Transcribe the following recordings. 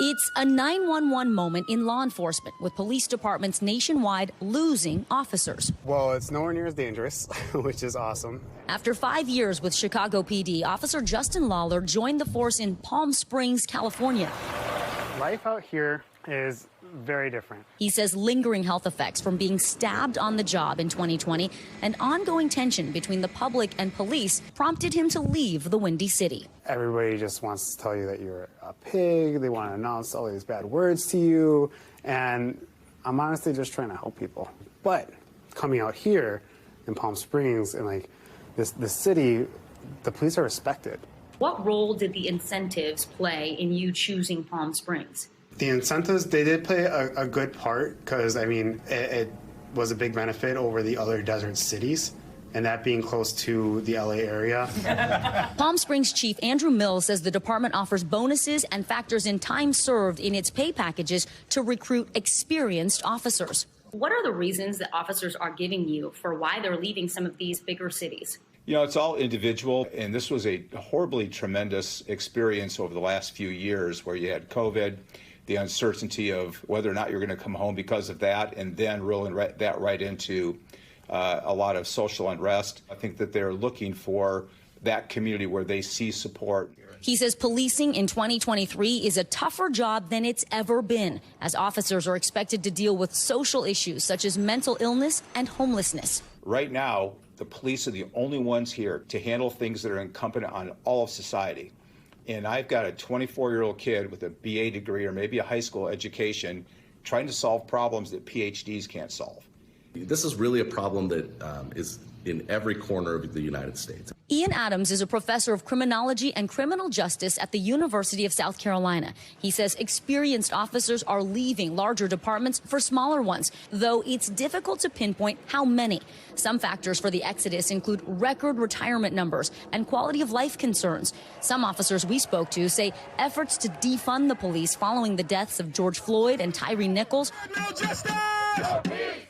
It's a 911 moment in law enforcement, with police departments nationwide losing officers. Well, it's nowhere near as dangerous, which is awesome. After 5 years with Chicago PD, Officer Justin Lawler joined the force in Palm Springs, California. Life out here is very different. He says lingering health effects from being stabbed on the job in 2020 and ongoing tension between the public and police prompted him to leave the Windy City. Everybody just wants to tell you that you're a pig. They want to announce all these bad words to you. And I'm honestly just trying to help people. But coming out here in Palm Springs and like this city, the police are respected. What role did the incentives play in you choosing Palm Springs? The incentives, they did play a good part because, I mean, it was a big benefit over the other desert cities, and that being close to the LA area. Palm Springs Chief Andrew Mills says the department offers bonuses and factors in time served in its pay packages to recruit experienced officers. What are the reasons that officers are giving you for why they're leaving some of these bigger cities? You know, it's all individual, and this was a horribly tremendous experience over the last few years where you had COVID, the uncertainty of whether or not you're going to come home because of that, and then rolling that right into a lot of social unrest. I think that they're looking for that community where they see support. He says policing in 2023 is a tougher job than it's ever been, as officers are expected to deal with social issues such as mental illness and homelessness. Right now, the police are the only ones here to handle things that are incumbent on all of society. And I've got a 24-year-old kid with a BA degree or maybe a high school education trying to solve problems that PhDs can't solve. This is really a problem that is in every corner of the United States. Ian Adams is a professor of criminology and criminal justice at the University of South Carolina. He says experienced officers are leaving larger departments for smaller ones, though it's difficult to pinpoint how many. Some factors for the exodus include record retirement numbers and quality of life concerns. Some officers we spoke to say efforts to defund the police following the deaths of George Floyd and Tyree Nichols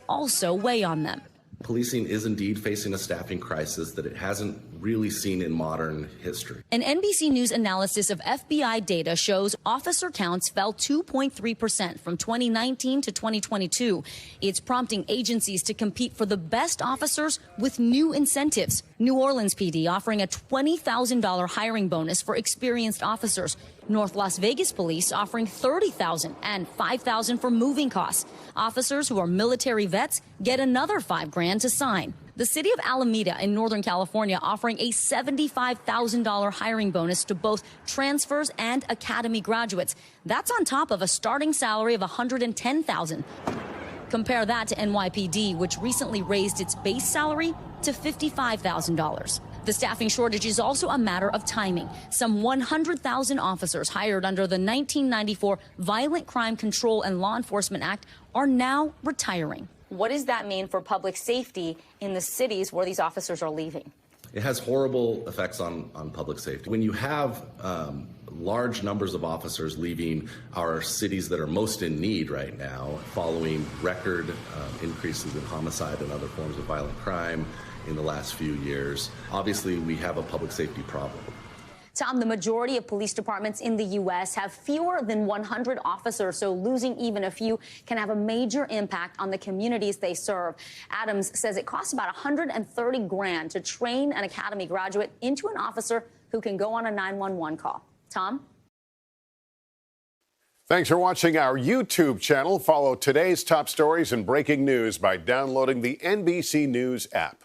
also weigh on them. Policing is indeed facing a staffing crisis that it hasn't really seen in modern history. An NBC News analysis of FBI data shows officer counts fell 2.3% from 2019 to 2022. It's prompting agencies to compete for the best officers with new incentives. New Orleans PD offering a $20,000 hiring bonus for experienced officers. North Las Vegas Police offering $30,000 and $5,000 for moving costs. Officers who are military vets get another $5,000 to sign. The city of Alameda in Northern California offering a $75,000 hiring bonus to both transfers and academy graduates. That's on top of a starting salary of $110,000. Compare that to NYPD, which recently raised its base salary to $55,000. The staffing shortage is also a matter of timing. Some 100,000 officers hired under the 1994 Violent Crime Control and Law Enforcement Act are now retiring. What does that mean for public safety in the cities where these officers are leaving? It has horrible effects on public safety. When you have large numbers of officers leaving our cities that are most in need right now, following record increases in homicide and other forms of violent crime in the last few years, obviously we have a public safety problem. Tom, the majority of police departments in the U.S. have fewer than 100 officers, so losing even a few can have a major impact on the communities they serve. Adams says it costs about $130,000 to train an academy graduate into an officer who can go on a 911 call. Tom? Thanks for watching our YouTube channel. Follow today's top stories and breaking news by downloading the NBC News app.